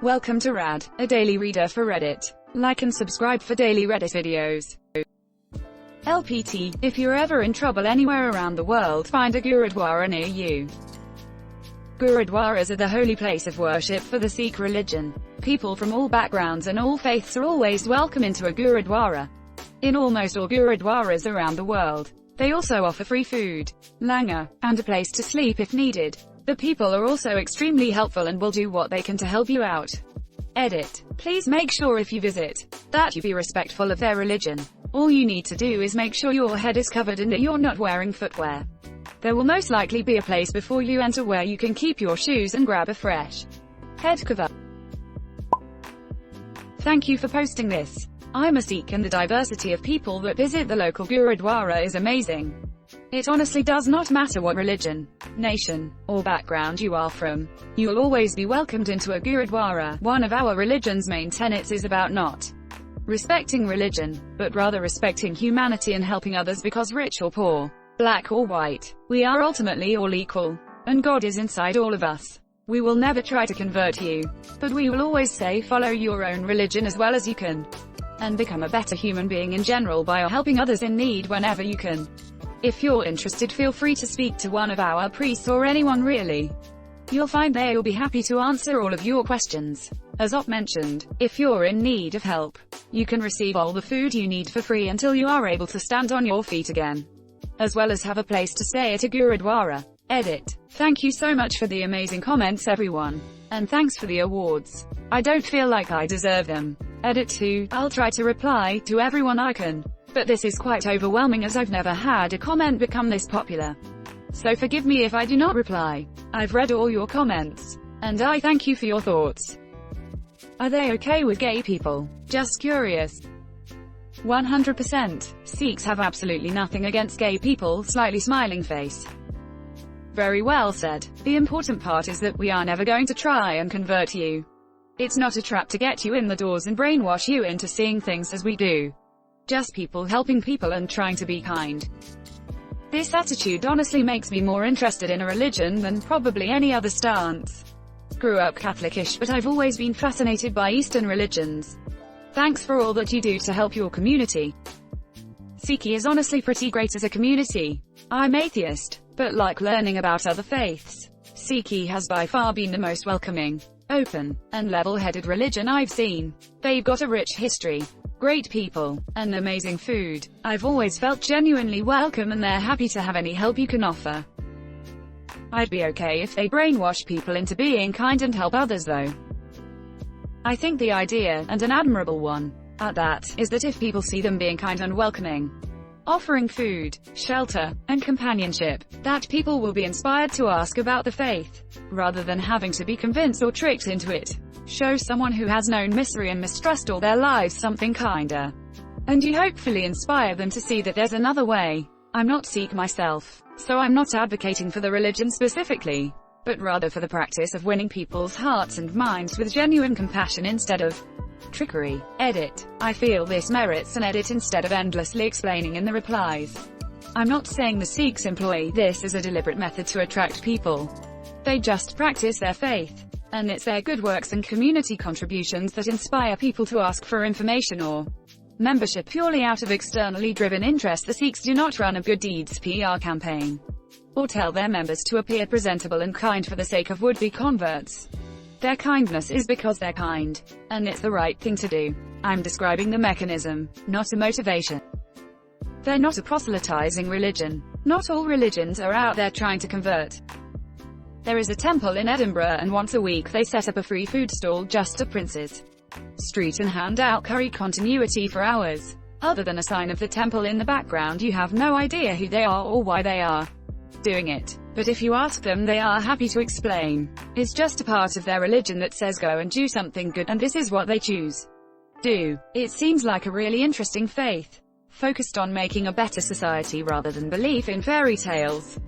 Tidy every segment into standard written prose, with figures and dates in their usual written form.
Welcome to Rad, a daily reader for Reddit. Like and subscribe for daily Reddit videos. LPT, if you're ever in trouble anywhere around the world, find a Gurudwara near you. Gurudwaras are the holy place of worship for the Sikh religion. People from all backgrounds and all faiths are always welcome into a Gurudwara. In almost all Gurudwaras around the world, they also offer free food, langar, and a place to sleep if needed. The people are also extremely helpful and will do what they can to help you out. Edit. Please make sure if you visit, that you be respectful of their religion. All you need to do is make sure your head is covered and that you're not wearing footwear. There will most likely be a place before you enter where you can keep your shoes and grab a fresh head cover. Thank you for posting this. I'm a Sikh and the diversity of people that visit the local Gurudwara is amazing. It honestly does not matter what religion, nation, or background you are from. You'll always be welcomed into a Gurudwara. One of our religion's main tenets is about not respecting religion, but rather respecting humanity and helping others because rich or poor, black or white, we are ultimately all equal, and God is inside all of us. We will never try to convert you, but we will always say follow your own religion as well as you can, and become a better human being in general by helping others in need whenever you can. If you're interested, feel free to speak to one of our priests or anyone really. You'll find they'll be happy to answer all of your questions. As Op mentioned, if you're in need of help, you can receive all the food you need for free until you are able to stand on your feet again, as well as have a place to stay at a Gurudwara. Edit. Thank you so much for the amazing comments everyone. And thanks for the awards. I don't feel like I deserve them. Edit 2. I'll try to reply to everyone I can. But this is quite overwhelming as I've never had a comment become this popular. So forgive me if I do not reply. I've read all your comments, and I thank you for your thoughts. Are they okay with gay people? Just curious. 100%. Sikhs have absolutely nothing against gay people, slightly smiling face. Very well said. The important part is that we are never going to try and convert you. It's not a trap to get you in the doors and brainwash you into seeing things as we do. Just people helping people and trying to be kind. This attitude honestly makes me more interested in a religion than probably any other stance. Grew up Catholicish, but I've always been fascinated by Eastern religions. Thanks for all that you do to help your community. Sikhi is honestly pretty great as a community. I'm atheist, but like learning about other faiths. Sikhi has by far been the most welcoming, open, and level-headed religion I've seen. They've got a rich history, great people, and amazing food. I've always felt genuinely welcome and they're happy to have any help you can offer. I'd be okay if they brainwash people into being kind and help others though. I think the idea, and an admirable one, at that, is that if people see them being kind and welcoming, offering food, shelter, and companionship, that people will be inspired to ask about the faith, rather than having to be convinced or tricked into it. Show someone who has known misery and mistrust all their lives something kinder, and you hopefully inspire them to see that there's another way. I'm not Sikh myself, so I'm not advocating for the religion specifically, but rather for the practice of winning people's hearts and minds with genuine compassion instead of trickery. Edit. I feel this merits an edit instead of endlessly explaining in the replies. I'm not saying the Sikhs employ this as a deliberate method to attract people. They just practice their faith, and it's their good works and community contributions that inspire people to ask for information or membership purely out of externally driven interest. The Sikhs do not run a good deeds PR campaign, or tell their members to appear presentable and kind for the sake of would-be converts. Their kindness is because they're kind, and it's the right thing to do. I'm describing the mechanism, not a motivation. They're not a proselytizing religion. Not all religions are out there trying to convert. There is a temple in Edinburgh and once a week they set up a free food stall just at Prince's Street and hand out curry continuity for hours. Other than a sign of the temple in the background, you have no idea who they are or why they are doing it. But if you ask them, they are happy to explain. It's just a part of their religion that says go and do something good, and this is what they choose. Do. It seems like a really interesting faith, focused on making a better society rather than belief in fairy tales.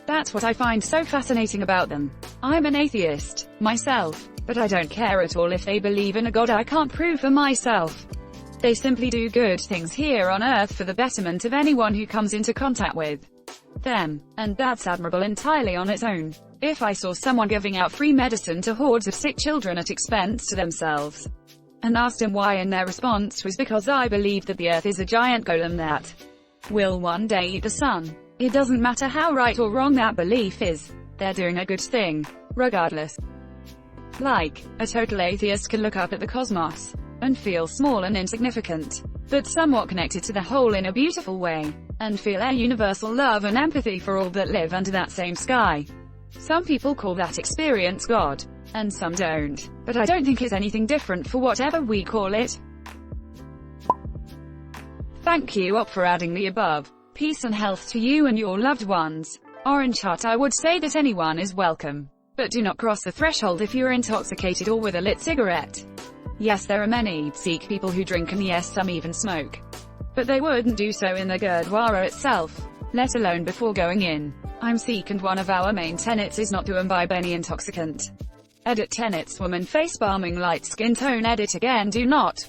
That's what I find so fascinating about them. I'm an atheist, myself, but I don't care at all if they believe in a god I can't prove for myself. They simply do good things here on earth for the betterment of anyone who comes into contact with them, and that's admirable entirely on its own. If I saw someone giving out free medicine to hordes of sick children at expense to themselves, and asked him why, and their response was, because I believe that the earth is a giant golem that will one day eat the sun. It doesn't matter how right or wrong that belief is, they're doing a good thing, regardless. Like, a total atheist can look up at the cosmos and feel small and insignificant, but somewhat connected to the whole in a beautiful way, and feel a universal love and empathy for all that live under that same sky. Some people call that experience God, and some don't, but I don't think it's anything different for whatever we call it. Thank you Op for adding the above. Peace and health to you and your loved ones. Orange Heart. I would say that anyone is welcome, but do not cross the threshold if you're intoxicated or with a lit cigarette. Yes, there are many Sikh people who drink, and yes, some even smoke, but they wouldn't do so in the Gurudwara itself, let alone before going in. I'm Sikh, and one of our main tenets is not to imbibe any intoxicant. Edit tenets: woman, face balming, light skin tone. Edit again: do not.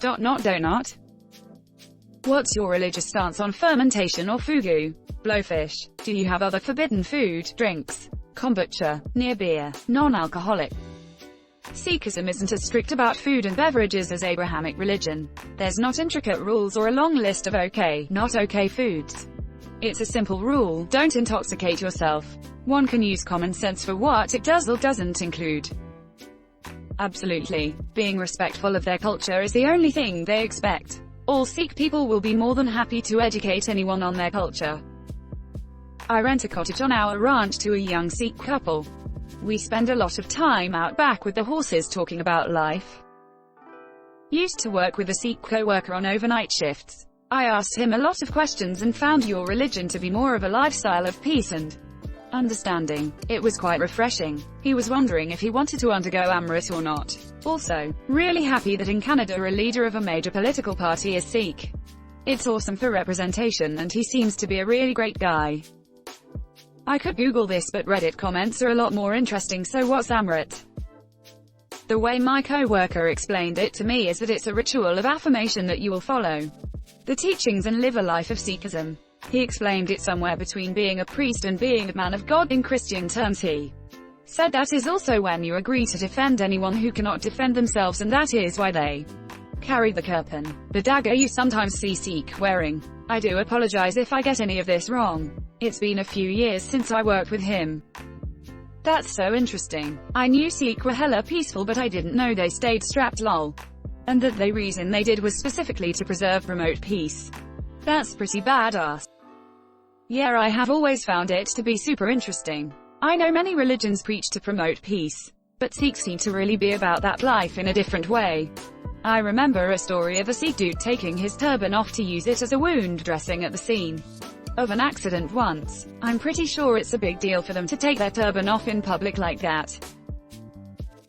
What's your religious stance on fermentation or fugu? Blowfish. Do you have other forbidden food, drinks? Kombucha, near beer, non-alcoholic. Sikhism isn't as strict about food and beverages as Abrahamic religion. There's not intricate rules or a long list of okay, not okay foods. It's a simple rule: don't intoxicate yourself. One can use common sense for what it does or doesn't include. Absolutely. Being respectful of their culture is the only thing they expect. All Sikh people will be more than happy to educate anyone on their culture. I rent a cottage on our ranch to a young Sikh couple. We spend a lot of time out back with the horses talking about life. Used to work with a Sikh co-worker on overnight shifts. I asked him a lot of questions and found your religion to be more of a lifestyle of peace and understanding. It was quite refreshing. He was wondering if he wanted to undergo Amrit or not. Also, really happy that in Canada a leader of a major political party is Sikh. It's awesome for representation, and he seems to be a really great guy. I could Google this, but Reddit comments are a lot more interesting. So what's Amrit? The way my co-worker explained it to me is that it's a ritual of affirmation that you will follow the teachings and live a life of Sikhism. He explained it somewhere between being a priest and being a man of God in Christian terms. He said that is also when you agree to defend anyone who cannot defend themselves, and that is why they carry the kirpan, the dagger you sometimes see Sikh wearing. I do apologize if I get any of this wrong. It's been a few years since I worked with him. That's so interesting. I knew Sikh were hella peaceful, but I didn't know they stayed strapped, lol. And that the reason they did was specifically to promote peace. That's pretty badass. Yeah, I have always found it to be super interesting. I know many religions preach to promote peace, but Sikhs seem to really be about that life in a different way. I remember a story of a Sikh dude taking his turban off to use it as a wound dressing at the scene of an accident once. I'm pretty sure it's a big deal for them to take their turban off in public like that.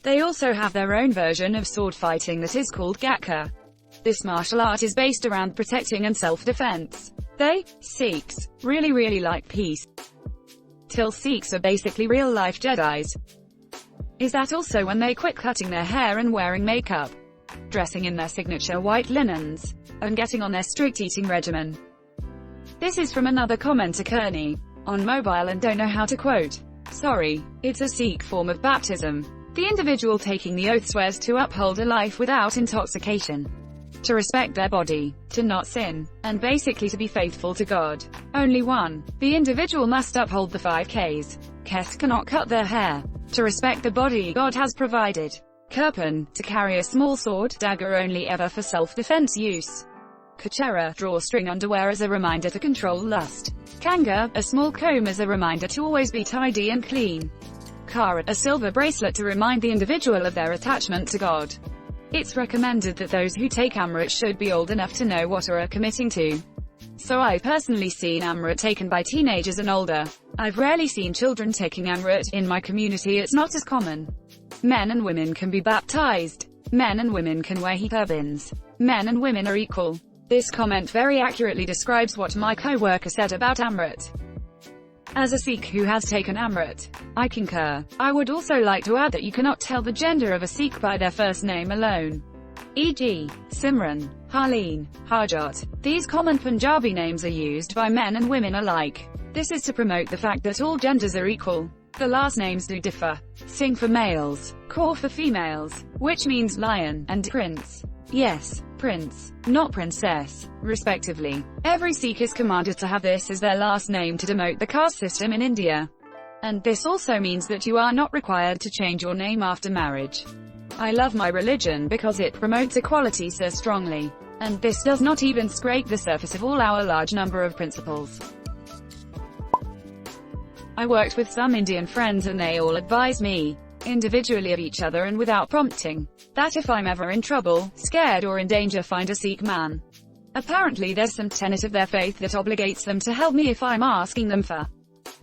They also have their own version of sword fighting that is called Gatka. This martial art is based around protecting and self-defense. They, Sikhs, really like peace. Till Sikhs are basically real-life Jedis. Is that also when they quit cutting their hair and wearing makeup, dressing in their signature white linens, and getting on their strict eating regimen? This is from another commenter, Kearney, on mobile, and don't know how to quote. Sorry. It's a Sikh form of baptism. The individual taking the oath swears to uphold a life without intoxication, to respect their body, to not sin, and basically to be faithful to God. Only one. The individual must uphold the 5 Ks. Kes cannot cut their hair. To respect the body God has provided. Kirpan, to carry a small sword, dagger only ever for self-defense use. Kachera, drawstring underwear as a reminder to control lust. Kanga, a small comb as a reminder to always be tidy and clean. Kara, a silver bracelet to remind the individual of their attachment to God. It's recommended that those who take Amrit should be old enough to know what are committing to. So I've personally seen Amrit taken by teenagers and older. I've rarely seen children taking Amrit. In my community it's not as common. Men and women can be baptized. Men and women can wear turbans. Men and women are equal. This comment very accurately describes what my co-worker said about Amrit. As a Sikh who has taken Amrit, I concur. I would also like to add that you cannot tell the gender of a Sikh by their first name alone. E.g., Simran, Harleen, Harjot. These common Punjabi names are used by men and women alike. This is to promote the fact that all genders are equal. The last names do differ. Singh for males, Kaur for females, which means lion, and prince. Yes, prince, not princess, respectively. Every Sikh is commanded to have this as their last name to demote the caste system in India. And this also means that you are not required to change your name after marriage. I love my religion because it promotes equality so strongly. And this does not even scrape the surface of all our large number of principles. I worked with some Indian friends and they all advise me, individually of each other and without prompting, that if I'm ever in trouble, scared or in danger, find a Sikh man. Apparently there's some tenet of their faith that obligates them to help me if I'm asking them for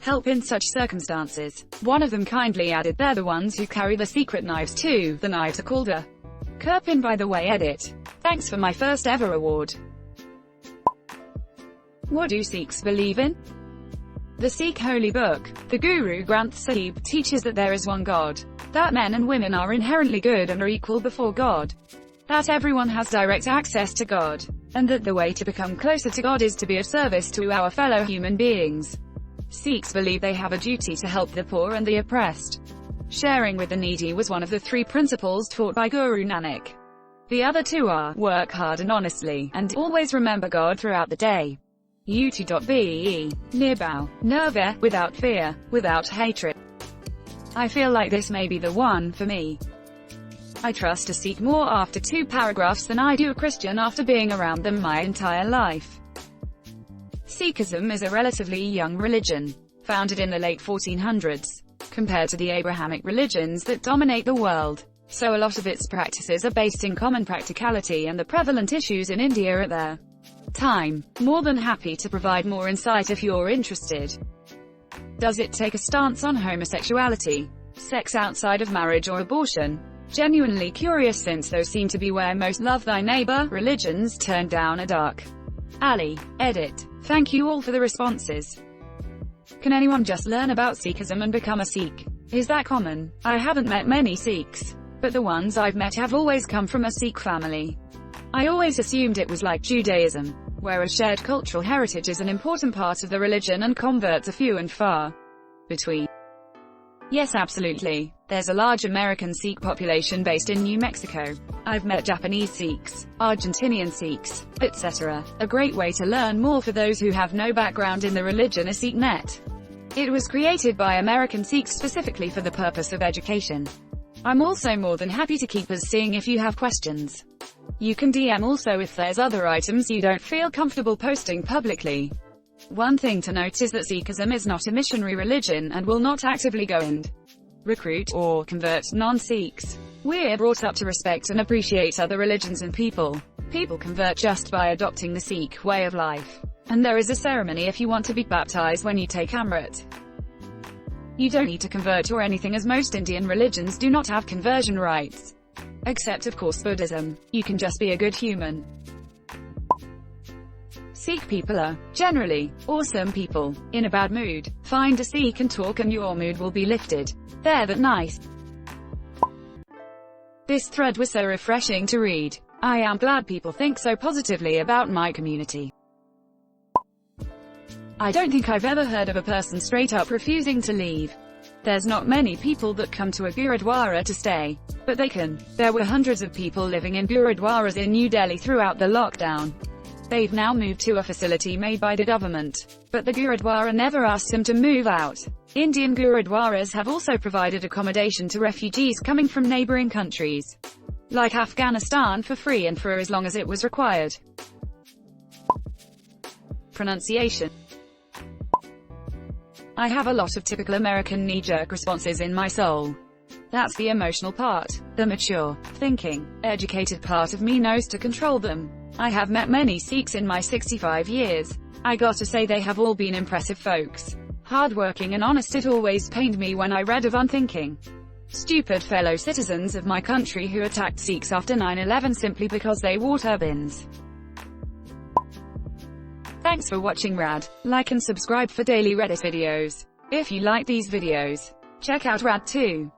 help in such circumstances. One of them kindly added, they're the ones who carry the secret knives too. The knives are called a Kirpin, by the way. Edit. Thanks for my first ever award. What do Sikhs believe in? The Sikh holy book, the Guru Granth Sahib, teaches that there is one God, that men and women are inherently good and are equal before God, that everyone has direct access to God, and that the way to become closer to God is to be of service to our fellow human beings. Sikhs believe they have a duty to help the poor and the oppressed. Sharing with the needy was one of the 3 principles taught by Guru Nanak. The other 2 are, work hard and honestly, and always remember God throughout the day. U2.be, Nirbhau, Nirvair, without fear, without hatred. I feel like this may be the one for me. I trust a Sikh more after 2 paragraphs than I do a Christian after being around them my entire life. Sikhism is a relatively young religion, founded in the late 1400s, compared to the Abrahamic religions that dominate the world, so a lot of its practices are based in common practicality and the prevalent issues in India at their time. More than happy to provide more insight if you're interested. Does it take a stance on homosexuality, sex outside of marriage or abortion? Genuinely curious, since those seem to be where most love thy neighbor religions turn down a dark alley. Edit. Thank you all for the responses. Can anyone just learn about Sikhism and become a Sikh? Is that common? I haven't met many Sikhs, but the ones I've met have always come from a Sikh family. I always assumed it was like Judaism, where a shared cultural heritage is an important part of the religion and converts are few and far between. Yes, absolutely. There's a large American Sikh population based in New Mexico. I've met Japanese Sikhs, Argentinian Sikhs, etc. A great way to learn more for those who have no background in the religion is SikhNet. It was created by American Sikhs specifically for the purpose of education. I'm also more than happy to keep us seeing if you have questions. You can DM also if there's other items you don't feel comfortable posting publicly. One thing to note is that Sikhism is not a missionary religion and will not actively go and recruit or convert non-Sikhs. We're brought up to respect and appreciate other religions and people. People convert just by adopting the Sikh way of life. And there is a ceremony if you want to be baptized when you take Amrit. You don't need to convert or anything, as most Indian religions do not have conversion rites. Except of course Buddhism. You can just be a good human. Sikh people are, generally, awesome people. In a bad mood, find a Sikh and talk and your mood will be lifted. They're that nice. This thread was so refreshing to read. I am glad people think so positively about my community. I don't think I've ever heard of a person straight up refusing to leave. There's not many people that come to a Gurudwara to stay, but they can. There were hundreds of people living in Gurudwaras in New Delhi throughout the lockdown. They've now moved to a facility made by the government, but the Gurudwara never asked them to move out. Indian Gurudwaras have also provided accommodation to refugees coming from neighboring countries, like Afghanistan, for free and for as long as it was required. Pronunciation. I have a lot of typical American knee-jerk responses in my soul. That's the emotional part. The mature, thinking, educated part of me knows to control them. I have met many Sikhs in my 65 years. I got to say they have all been impressive folks. Hardworking and honest. It always pained me when I read of unthinking, stupid fellow citizens of my country who attacked Sikhs after 9/11 simply because they wore turbans. Thanks for watching Rad. Like and subscribe for daily Reddit videos. If you like these videos, check out Rad too.